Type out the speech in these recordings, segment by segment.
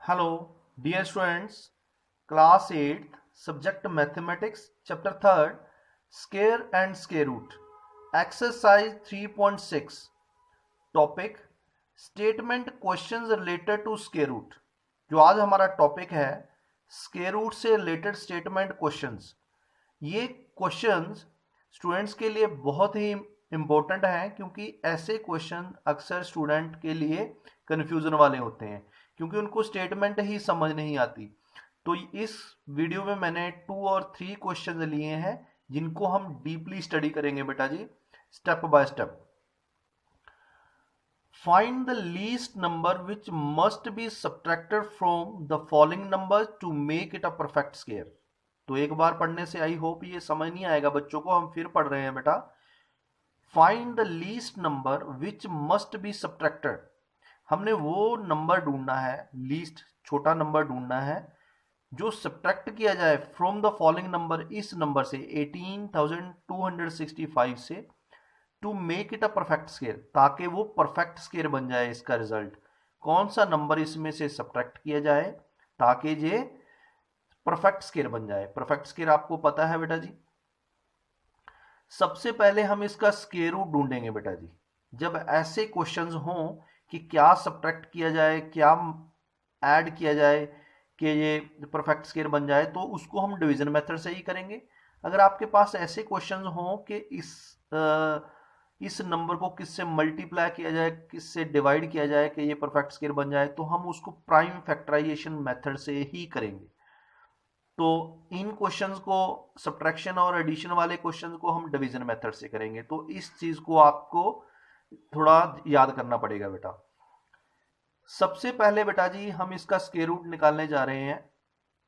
Hello, dear students, class 8th, subject mathematics, chapter 3rd, square and square root, exercise 3.6, topic statement questions related to square root। जो आज हमारा topic है square root से related statement questions. ये questions students के लिए बहुत ही important हैं क्योंकि ऐसे क्वेश्चन अक्सर स्टूडेंट के लिए कन्फ्यूजन वाले होते हैं क्योंकि उनको स्टेटमेंट ही समझ नहीं आती। तो इस वीडियो में मैंने 2 और 3 क्वेश्चन लिए हैं जिनको हम डीपली स्टडी करेंगे बेटा जी, step by step. Find the least number which must be subtracted from the following number to make it a perfect square. तो एक बार पढ़ने से आई होप ये समझ नहीं आएगा बच्चों को, हम फिर पढ़ रहे हैं बेटा। Find the least number which must be subtracted, हमने वो नंबर ढूंढना है, लीस्ट छोटा नंबर ढूंढना है जो सब्ट्रैक्ट किया जाए फ्रॉम द फॉलोइंग नंबर, इस नंबर से 18,265 से, to make it a perfect square, ताकि वो परफेक्ट स्क्वायर बन जाए। इसका रिजल्ट कौन सा नंबर इसमें से सब्ट्रैक्ट किया जाए ताकि ये परफेक्ट स्क्वायर बन जाए। परफेक्ट स्क्वायर आपको पता है बेटा जी। सबसे पहले हम इसका स्क्वायर रूट ढूंढेंगे बेटा जी। जब ऐसे क्वेश्चंस हों कि क्या सब्ट्रैक्ट किया जाए, क्या ऐड किया जाए कि ये परफेक्ट स्क्वायर बन जाए, तो उसको हम डिवीजन मेथड से ही करेंगे। अगर आपके पास ऐसे क्वेश्चंस हों कि इस नंबर को किससे मल्टीप्लाई किया जाए, किससे डिवाइड किया जाए कि ये परफेक्ट स्क्वायर बन जाए, तो हम उसको प्राइम फैक्टराइजेशन मेथड से ही करेंगे। तो इन क्वेश्चंस को, सब्ट्रैक्शन और एडिशन वाले क्वेश्चंस को हम डिवीजन मेथड से करेंगे। तो इस चीज को आपको थोड़ा याद करना पड़ेगा बेटा। सबसे पहले बेटा जी हम इसका स्क्वायर रूट निकालने जा रहे हैं।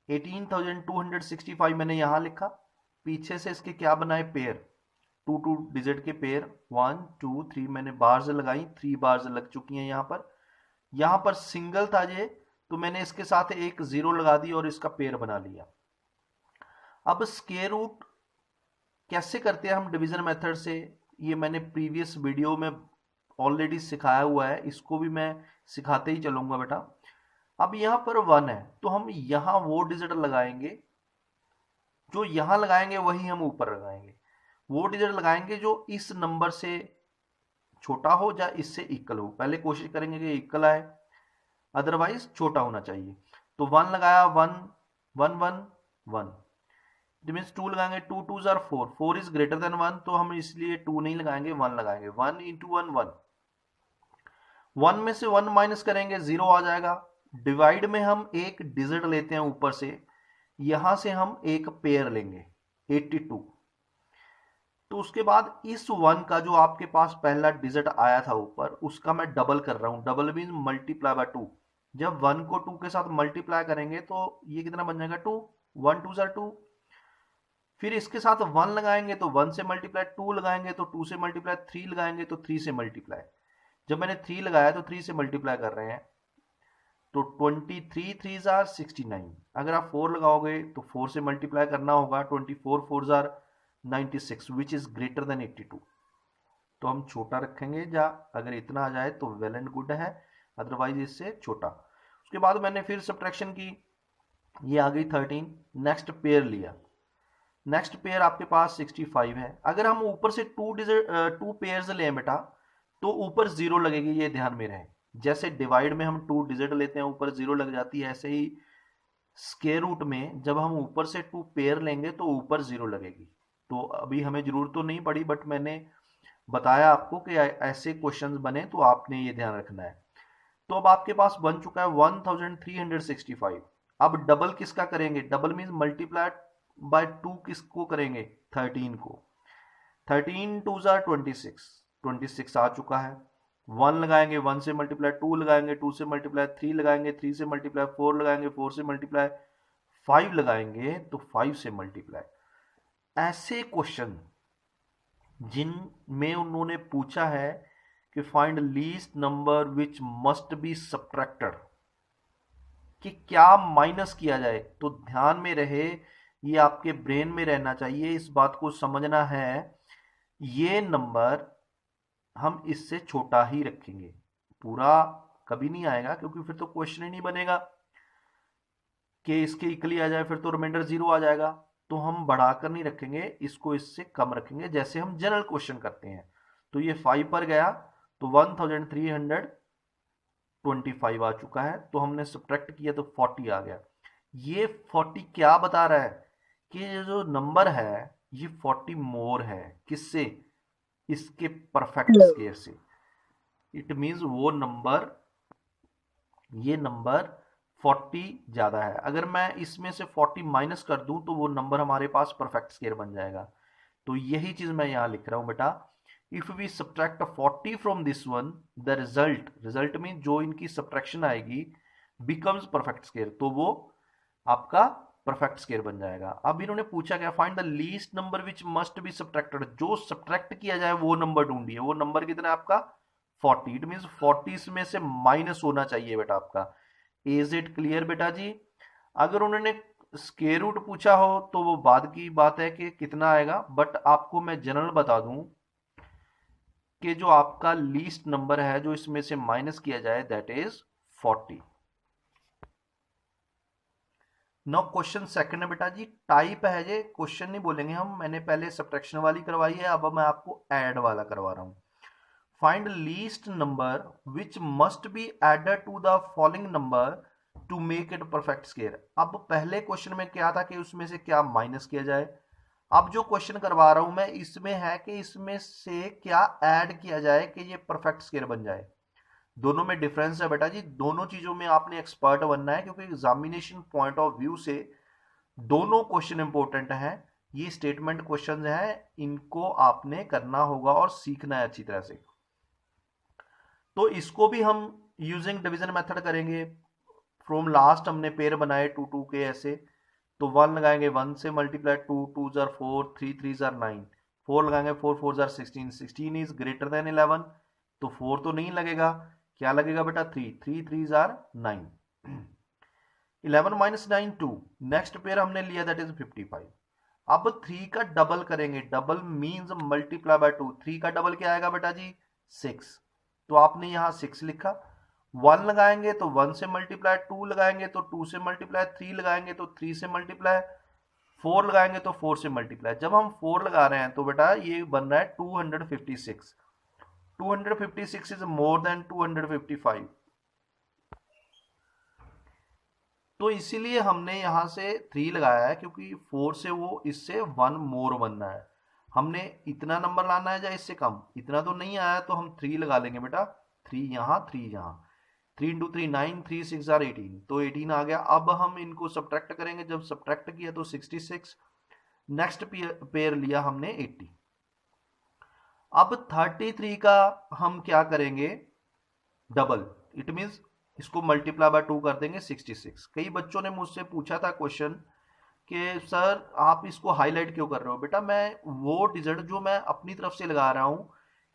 18,265 मैंने यहां लिखा, पीछे से इसके क्या बनाए, पेयर, 2 डिजिट के पेयर, 1 2 3 मैंने बार्स लगाई, 3 बार्स लग चुकी हैं यहां पर सिंगल था ये, तो मैंने इसके साथ एक जीरो लगा दी और इसका पेयर बना लिया। अब स्क्वायर रूट कैसे करते हैं हम डिवीजन मेथड से, ये मैंने प्रीवियस वीडियो में ऑलरेडी सिखाया हुआ है, इसको भी मैं सिखाते ही चलूंगा बेटा। अब यहां पर 1 है तो हम यहां वो डिजिट लगाएंगे, जो यहां लगाएंगे वही हम ऊपर लगाएंगे। वो डिजिट लगाएंगे जो इस नंबर से छोटा हो या इससे इक्वल हो। पहले कोशिश करेंगे कि इक्वल आए, अदरवाइज छोटा होना चाहिए। तो 1 लगाया, 1 1 1 1, इट मीन्स 2 लगाएंगे, 2 2 जार 4, 4 इज ग्रेटर देन 1, तो हम इसलिए 2 नहीं लगाएंगे, 1 लगाएंगे। 1 इंटू 1 1, 1 में से 1 माइनस करेंगे 0 आ जाएगा। डिवाइड में हम एक डिजिट लेते हैं ऊपर से, यहां से हम एक पेयर लेंगे 82। तो उसके बाद इस 1 का जो आपके पास पहला डिजिट आया था ऊपर, उसका मैं डबल कर रहा हूं। Double mean multiply by 2। जब 1 को 2 के साथ मल्टीप्लाई करेंगे तो ये कितना बन जाएगा, 2, 1 2 जार 2। फिर इसके साथ 1 लगाएंगे तो 1 से मल्टीप्लाई, 2 लगाएंगे तो 2 से मल्टीप्लाई, 3 लगाएंगे तो 3 से मल्टीप्लाई। जब मैंने 3 लगाया तो 3 से मल्टीप्लाई कर रहे हैं, तो 23 3 जार 69। अगर आप 4 लगाओगे तो 4 से मल्टीप्लाई करना होगा, 24 4 jar 96, which is greater than 82। तो हम छोटा रखेंगे, या अगर इतना आ जाए तो वेल एंड गुड है, अदरवाइज इससे छोटा। उसके बाद मैंने फिर सब्ट्रैक्शन की, ये आ गई 13। नेक्स्ट पेयर लिया, नेक्स्ट पेयर आपके पास 65 है। अगर हम ऊपर से 2 पेयर्स लें बेटा तो ऊपर 0 लगेगी, ये ध्यान में रहे। जैसे डिवाइड में हम 2 डिजिट लेते हैं ऊपर 0 लग जाती है, ऐसे ही स्क्वायर रूट में जब हम ऊपर से 2 पेयर लेंगे तो ऊपर 0 लगेगी। तो अभी हमें जरूरत तो नहीं पड़ी, बट मैंने बताया आपको कि ऐसे क्वेश्चंस बने तो आपने ये ध्यान रखना है। तो अब आपके पास बन चुका है 1365। अब डबल किसका करेंगे, डबल मीन मल्टीप्लाई बाय 2 किसको करेंगे, 13 को। 13 2 जार 26, 26 आ चुका है। 1 लगाएंगे, 1 से मल्टीप्लाई, 2 लगाएंगे, 2 से मल्टीप्लाई, 3 लगाएंगे, 3 से मल्टीप्लाई, 4 लगाएंगे, 4 से मल्टीप्लाई, 5 लगाएंगे तो 5 से मल्टीप्लाई। ऐसे क्वेश्चन जिनमें उन्होंने पूछा है कि find least number which must be subtracted, कि क्या माइनस किया जाए, तो ध्यान में रहे, ये आपके ब्रेन में रहना चाहिए, इस बात को समझना है, ये नंबर हम इससे छोटा ही रखेंगे। पूरा कभी नहीं आएगा क्योंकि फिर तो क्वेश्चन ही नहीं बनेगा। कि इसके इक्वली आ जाए, फिर तो रिमाइंडर 0 आ जाएगा। तो हम बढ़ाकर नहीं रखेंगे, इसको इससे कम रखेंगे, जैसे हम जनरल क्वेश्चन करते हैं। तो ये 5 पर गया तो 1325 आ चुका है, तो हमने सब्ट्रैक्ट किया तो 40 आ गया। ये 40 क्या बता रहा है कि ये जो नंबर है ये 40 मोर है, किससे? इसके परफेक्ट स्केयर से। इट मींस वो नंबर, ये नंबर 40 ज्यादा है। अगर मैं इसमें से 40 माइनस कर दूं तो वो नंबर हमारे पास परफेक्ट स्केयर बन जाएगा। तो यही चीज मैं यहां लिख रहा हूं बेटा, if we subtract 40 from this one, the result mean जो इनकी सब्ट्रैक्शन आएगी बिकम्स परफेक्ट स्केयर, तो वो आपका परफेक्ट स्केयर बन जाएगा। अब इन्होंने पूछा क्या, find the least number which must be subtracted, जो सब्ट्रैक्ट किया जाए वो नंबर ढूंढिए। वो नंबर कितना है आपका 40, इट मीन 40 में से माइनस होना चाहिए बेटा आपका। इज इट क्लियर बेटा जी? अगर उन्होंने स्केयर रूट पूछा हो तो वो बाद की बात है कि कितना आएगा, बट आपको मैं जनरल बता दूं कि जो आपका लीस्ट नंबर है जो इसमें से माइनस किया जाए that is 40। No question second है बेटा जी, टाइप है ये, क्वेश्चन नहीं बोलेंगे हम, मैंने पहले सब्ट्रैक्शन वाली करवाई है, अब मैं आपको ऐड वाला करवा रहा हूं। Find least number which must be added to the following number to make it perfect square. अब पहले क्वेश्चन में क्या था कि उसमें से क्या माइनस किया जाए, अब जो क्वेश्चन करवा रहा हूं मैं इसमें है कि इसमें से क्या ऐड किया जाए कि ये परफेक्ट स्केयर बन जाए। दोनों में डिफरेंस है बेटा जी, दोनों चीजों में आपने एक्सपर्ट बनना है, क्योंकि एग्जामिनेशन पॉइंट ऑफ व्यू से दोनों क्वेश्चन इंपॉर्टेंट हैं। ये स्टेटमेंट क्वेश्चन हैं, इनको आपने करना होगा और सीखना है अच्छी तरह से। तो इसको भी हम यूजिंग डिवीजन मेथड करेंगे। फ्रॉम लास्ट हमने पेयर बनाए 2 2 के ऐसे, तो 1 लगाएंगे 1 से मल्टीप्लाई, 2 2 जार 4, 3 3 जार 9, 4 लगाएंगे 4 4 जार 16, 16 इज ग्रेटर देन 11, तो 4 तो नहीं लगेगा, क्या लगेगा बेटा 3, 3 3 जार 9, 11 माइनस 9 2, नेक्स्ट पेयर हमने लिया दैट इज 55। अब 3 का डबल करेंगे, डबल मींस मल्टीप्लाई बाय 2, 3 का डबल क्या आएगा बेटा जी 6, तो आपने यहां 6 लिखा। 1 लगाएंगे तो 1 से मल्टीप्लाई, 2 लगाएंगे तो 2 से मल्टीप्लाई, 3 लगाएंगे तो 3 से मल्टीप्लाई, 4 लगाएंगे तो 4 से मल्टीप्लाई। जब हम 4 लगा रहे हैं तो बेटा ये बन रहा है 256, 256 इज मोर देन 255, तो इसीलिए हमने यहां से 3 लगाया है, क्योंकि 4 से वो इससे 1 मोर बनना है। हमने इतना नंबर लाना है या इससे कम, इतना तो नहीं आया तो हम 3 लगा लेंगे बेटा, 3 यहां 3 यहां, 3 इंटू 3 9, 3 6 जार 18, तो 18 आ गया। अब हम इनको सब्ट्रैक्ट करेंगे, जब सब्ट्रैक्ट किया तो 66, नेक्स्ट पेयर लिया हमने 80। अब 33 का हम क्या करेंगे डबल, इट मींस इसको मल्टीप्लाई बाय 2 कर देंगे 66। कई बच्चों ने मुझसे पूछा था क्वेश्चन कि सर आप इसको हाईलाइट क्यों कर रहे हो, बेटा मैं वो डिजिट जो मैं अपनी तरफ से लगा रहा हूं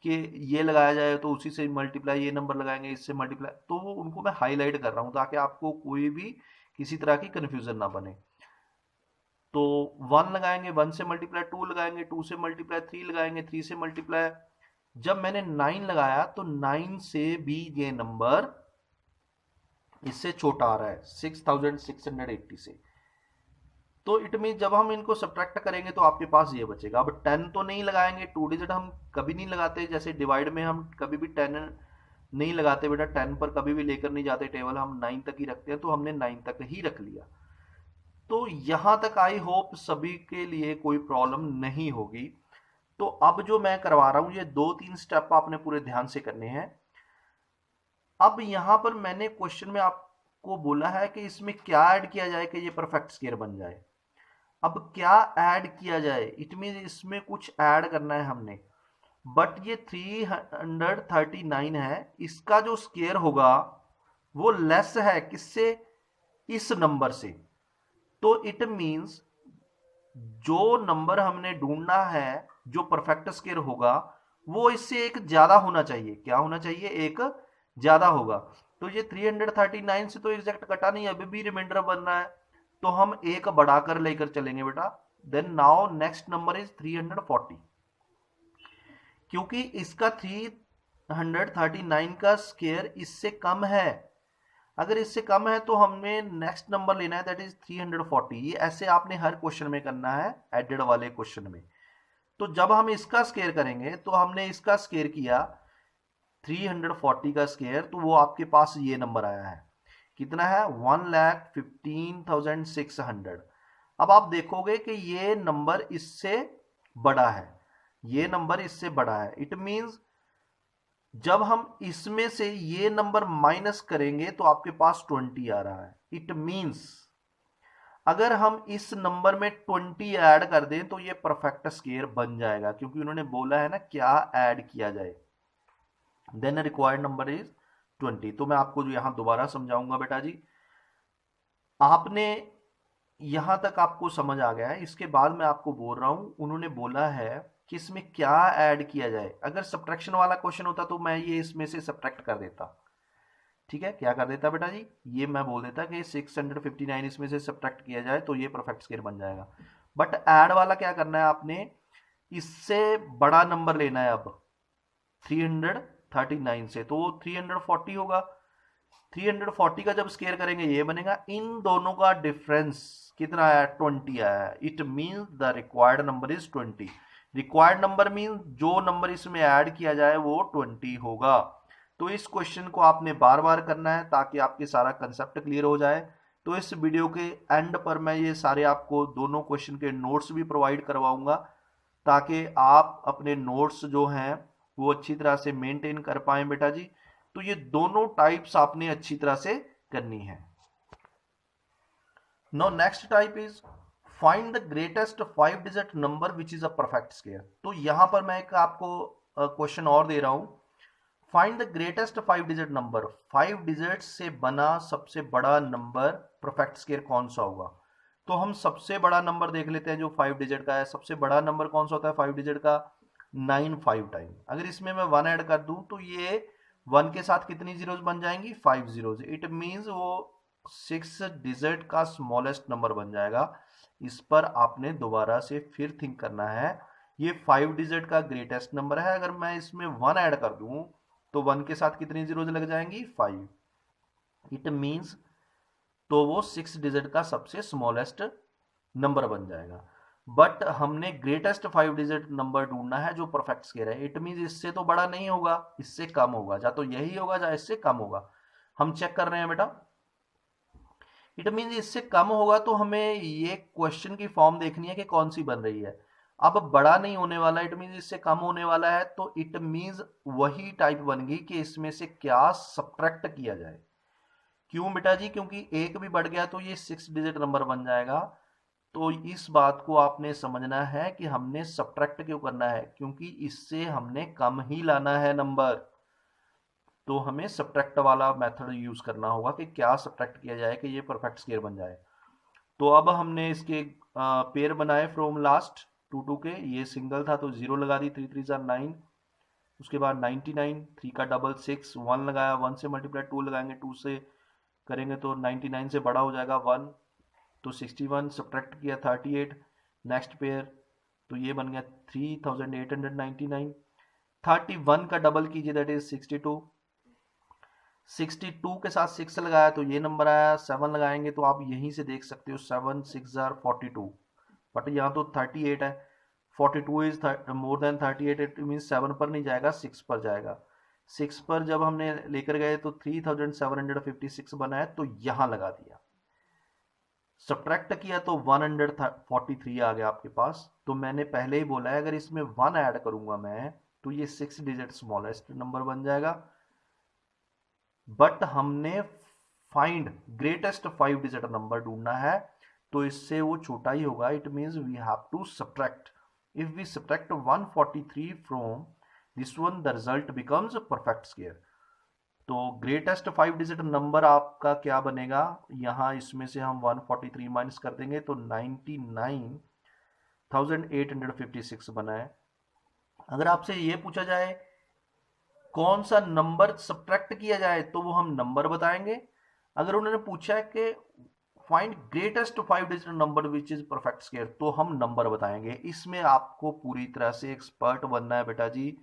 कि ये लगाया जाए तो उसी से मल्टीप्लाई, ये नंबर लगाएंगे इससे मल्टीप्लाई, तो वो उनको मैं हाईलाइट कर रहा हूं ताकि आपको कोई भी किसी तरह की कंफ्यूजन ना बने। तो 1 लगाएंगे 1 से मल्टीप्लाई, 2 लगाएंगे 2 से मल्टीप्लाई, 3 लगाएंगे 3 से मल्टीप्लाई। जब मैंने 9 लगाया तो 9 से भी ये नंबर इससे छोटा आ रहा है 6680 से, तो इट मीन जब हम इनको सब्ट्रैक्ट करेंगे तो आपके पास ये बचेगा। अब 10 तो नहीं लगाएंगे, 2 डिजिट हम कभी नहीं लगाते, जैसे डिवाइड में हम कभी भी 10 नहीं लगाते बेटा, 10 पर कभी भी लेकर नहीं जाते टेबल, हम 9 तक ही रखते हैं, तो हमने 9 तक ही रख लिया। तो यहां तक आई होप सभी के लिए कोई प्रॉब्लम नहीं होगी। तो अब जो मैं करवा रहा हूं ये 2-3 स्टेप आपने पूरे ध्यान से करने हैं। अब यहां पर मैंने क्वेश्चन में आपको बोला है कि इसमें क्या ऐड किया जाए कि ये परफेक्ट स्केयर बन जाए। अब क्या ऐड किया जाए, इट मीन इसमें कुछ ऐड करना है हमने, बट ये 339 है, इसका जो स्केयर होगा वो लेस है किससे, इस नंबर से। तो इट मींस जो नंबर हमने ढूंढना है जो परफेक्ट स्केयर होगा वो इससे एक ज्यादा होना चाहिए, क्या होना चाहिए, एक ज्यादा होगा। तो ये 339 से तो एग्जैक्ट कटा नहीं, अभी भी रिमाइंडर बन रहा है, तो हम एक बढ़ाकर लेकर चलेंगे बेटा। Then now next number is 340, क्योंकि इसका 339 का स्केयर इससे कम है। अगर इससे कम है तो हमें नेक्स्ट नंबर लेना है, दैट इज 340। ये ऐसे आपने हर क्वेश्चन में करना है, एडेड वाले क्वेश्चन में। तो जब हम इसका स्केयर करेंगे तो हमने इसका स्केयर किया 340 का स्केयर, तो वो आपके पास ये नंबर आया है, कितना है 1,15,600। अब आप देखोगे कि ये नंबर इससे बड़ा है, ये नंबर इससे बड़ा है। इट मींस जब हम इसमें से ये नंबर माइनस करेंगे तो आपके पास 20 आ रहा है। इट मींस अगर हम इस नंबर में 20 ऐड कर दें तो ये परफेक्ट स्केयर बन जाएगा, क्योंकि उन्होंने बोला है ना क्या ऐड किया जाए। Then required number is 20। तो मैं आपको जो यहां दोबारा समझाऊंगा बेटा जी, आपने यहां तक आपको समझ आ गया है। इसके बाद मैं आपको बोल रहा हूं, उन्होंने बोला है कि इसमें क्या ऐड किया जाए। अगर सब्ट्रैक्शन वाला क्वेश्चन होता तो मैं ये इसमें से सब्ट्रैक्ट कर देता, ठीक है, क्या कर देता बेटा जी, ये मैं बोल देता कि 659 इसमें से सब्ट्रैक्ट किया जाए तो ये परफेक्ट स्केयर बन जाएगा। बट ऐड वाला क्या करना है आपने, इससे बड़ा नंबर लेना है। अब 339 से तो 340 होगा। 340 का जब स्केयर करेंगे ये बनेगा, इन दोनों का डिफरेंस कितना आया, 20 आया है। It means the required number is 20। Required number means जो नंबर इसमें ऐड किया जाए वो 20 होगा। तो इस क्वेश्चन को आपने बार बार करना है ताकि आपके सारा कंसेप्ट क्लियर हो जाए। तो इस वीडियो के एंड पर मैं ये सारे आपको दोनों क्वेश्चन के नोट्स भी प्रोवाइड करवाऊंगा, ताकि आप अपने नोट्स जो हैं वो अच्छी तरह से मेंटेन कर पाए बेटा जी। तो ये दोनों टाइप्स आपने अच्छी तरह से करनी है। Now next type is find the greatest 5 digit number which is a perfect square. तो यहां पर मैं एक आपको क्वेश्चन और दे रहा हूं, find the greatest 5 digit number. 5 digit से बना सबसे बड़ा नंबर परफेक्ट स्केयर कौन सा होगा। तो हम सबसे बड़ा नंबर देख लेते हैं जो 5 डिजिट का है। सबसे बड़ा नंबर कौन सा होता है 5 डिजिट का, 9 5 टाइम। अगर इसमें मैं 1 ऐड कर दूं तो ये 1 के साथ कितनी जीरोज बन जाएंगी, 5 जीरोज। इट मींस वो 6 डिजिट का स्मॉलेस्ट नंबर बन जाएगा। इस पर आपने दोबारा से फिर थिंक करना है। ये 5 डिजिट का ग्रेटेस्ट नंबर है, अगर मैं इसमें 1 ऐड कर दूं तो 1 के साथ कितनी जीरोज लग जाएंगी, 5। इट मींस तो वो 6 डिजिट का सबसे स्मॉलेस्ट नंबर बन जाएगा। बट हमने ग्रेटेस्ट 5 डिजिट नंबर ढूंढना है जो परफेक्ट स्केयर है। इट मींस इससे तो बड़ा नहीं होगा, इससे कम होगा, या तो यही होगा या इससे कम होगा। हम चेक कर रहे हैं बेटा। इट मींस इससे कम होगा तो हमें ये क्वेश्चन की फॉर्म देखनी है कि कौन सी बन रही है। अब बड़ा नहीं होने वाला, इट मींस इससे कम होने वाला है, तो इट मींस वही टाइप बन गई कि इसमें से क्या सब्ट्रैक्ट किया जाए। क्यों बेटा जी, क्योंकि एक भी बढ़ गया तो ये 6 डिजिट नंबर बन जाएगा। तो इस बात को आपने समझना है कि हमने सब्ट्रैक्ट क्यों करना है, क्योंकि इससे हमने कम ही लाना है नंबर। तो हमें सब्ट्रैक्ट वाला मेथड यूज करना होगा कि क्या सब्ट्रैक्ट किया जाए कि ये परफेक्ट स्केयर बन जाए। तो अब हमने इसके पेयर बनाए फ्रॉम लास्ट टू के। ये सिंगल था तो 0 लगा दी, 3 3 9। उसके बाद 99, 3 का डबल 6, 1 लगाया, 1 से मल्टीप्लाई 2 लगाएंगे, 2 से करेंगे तो 99 से बड़ा हो जाएगा 1, तो 61 सब्ट्रैक्ट किया 38। नेक्स्ट पेयर तो ये बन गया 3899। 31 का डबल कीजिए दैट इज 62। 62 के साथ 6 लगाया तो ये नंबर आया। 7 लगाएंगे तो आप यहीं से देख सकते हो 7 6 42, बट यहाँ तो 38 है। 42 is more than 38, it mean 7 पर नहीं जाएगा, 6 पर जाएगा। 6 पर जब हमने लेकर गए तो 3756 बना है, तो यहां लगा दिया। सब्ट्रैक्ट किया तो 143 आ गया आपके पास। तो मैंने पहले ही बोला है अगर इसमें 1 ऐड करूंगा मैं तो ये 6 डिजिट स्मॉलेस्ट नंबर बन जाएगा। बट हमने फाइंड ग्रेटेस्ट 5 डिजिट नंबर ढूंढना है, तो इससे वो छोटा ही होगा। It means we have to subtract. If we subtract 143 from this one, the result becomes perfect square. तो ग्रेटेस्ट 5 डिजिट नंबर आपका क्या बनेगा, यहां इसमें से हम 143 माइनस कर देंगे तो 99,856 बना है। अगर आपसे ये पूछा जाए कौन सा नंबर सब्ट्रैक्ट किया जाए तो वो हम नंबर बताएंगे। अगर उन्होंने पूछा है कि find greatest 5 digit number which is perfect square, तो हम नंबर बताएंगे। इसमें आपको पूरी तरह से एक्सपर्ट बनना है बेटा जी।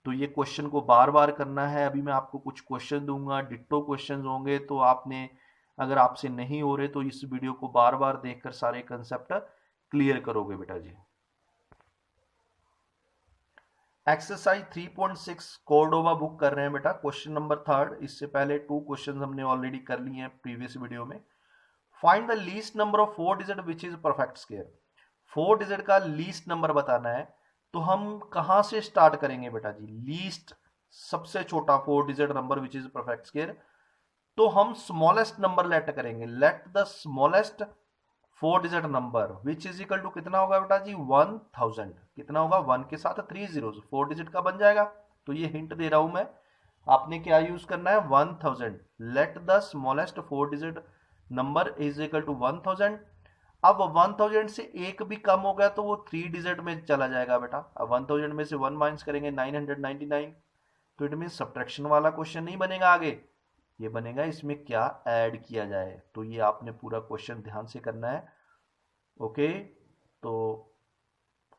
तो ये क्वेश्चन को बार बार करना है। अभी मैं आपको कुछ क्वेश्चन दूंगा, डिट्टो क्वेश्चन होंगे, तो आपने अगर आपसे नहीं हो रहे तो इस वीडियो को बार बार देखकर सारे कंसेप्ट क्लियर करोगे बेटा जी। एक्सरसाइज 3.6 कोर्डोवा बुक कर रहे हैं बेटा, क्वेश्चन नंबर 3। इससे पहले 2 क्वेश्चन हमने ऑलरेडी कर लिए हैं प्रीवियस वीडियो में। Find the least number of 4 digit which is perfect square. 4 digit का लीस्ट नंबर बताना है, तो हम कहां से स्टार्ट करेंगे बेटा जी? लीस्ट सबसे छोटा 4 digit number which is perfect square, तो हम स्मॉलेस्ट नंबर लेट करेंगे। Let the smallest 4 digit number which is equal to कितना होगा बेटा जी? 1000। कितना होगा? 1 के साथ 3 जीरोस, 4 डिजिट का बन जाएगा। तो ये हिंट दे रहा हूं मैं, आपने क्या यूज करना है? 1000। Let the smallest 4 digit number is equal to 1000। अब 1000 से एक भी कम हो गया तो वो 3 डिजिट में चला जाएगा बेटा। अब 1000 में से 1 माइनस करेंगे 999, तो इट मीन सब्ट्रैक्शन वाला क्वेश्चन नहीं बनेगा आगे, ये बनेगा इसमें क्या ऐड किया जाए। तो ये आपने पूरा क्वेश्चन ध्यान से करना है। ओके, तो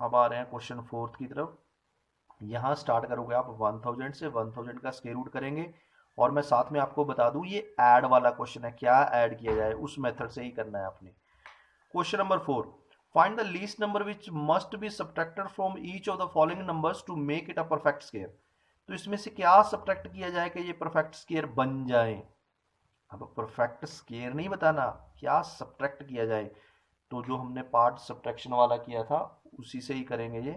अब आ रहे हैं क्वेश्चन 4 की तरफ। यहां स्टार्ट करोगे आप 1000 से, 1000 का स्क्वायर रूट करेंगे, और मैं साथ में आपको बता दूं ये ऐड वाला क्वेश्चन है, क्या ऐड किया जाए उस मेथड से ही करना है आपने। Question number 4, find the least number which must be subtracted from each of the following numbers to make it a perfect square. तो इसमें से क्या सब्ट्रैक्ट किया जाए कि ये परफेक्ट स्क्वायर बन जाए? अब परफेक्ट स्क्वायर नहीं बताना, क्या सब्ट्रैक्ट किया जाए। तो जो हमने पार्ट सब्ट्रैक्शन वाला किया था उसी से ही करेंगे ये,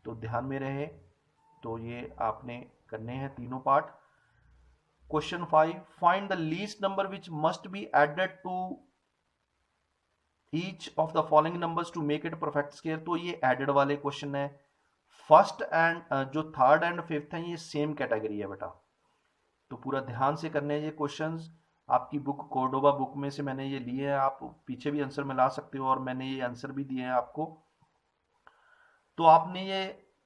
तो ध्यान में रहे। तो ये आपने करने हैं तीनों part. Question 5, find the least number which must be added to each of the following numbers to make it perfect square. तो ये एडेड वाले क्वेश्चन है। फर्स्ट एंड जो थर्ड एंड फिफ्थ है ये सेम कैटेगरी है बेटा, तो पूरा ध्यान से करने हैं ये क्वेश्चंस। आपकी बुक कोर्डोबा बुक में से मैंने ये लिए हैं, आप पीछे भी आंसर मिला सकते हो, और मैंने ये आंसर भी दिए हैं आपको। तो आपने ये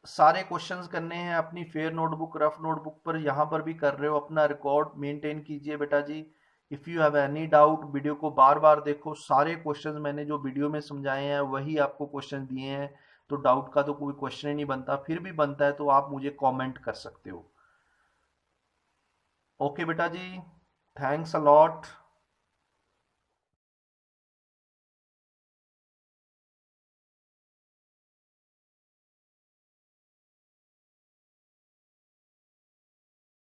सारे क्वेश्चंस करने हैं अपनी फेयर नोटबुक, रफ नोटबुक पर, यहाँ पर भी कर रहे हो, अपना रिकॉर्ड मेंटेन कीजिए बेटा जी। If you have any doubt video को बार बार देखो, सारे क्वेश्चंस मैंने जो वीडियो में समझाए हैं वही आपको क्वेश्चन दिए हैं, तो डाउट का तो कोई क्वेश्चन ही नहीं बनता। फिर भी बनता है तो आप मुझे कॉमेंट कर सकते हो। ओके बेटा जी, थैंक्स अ लॉट।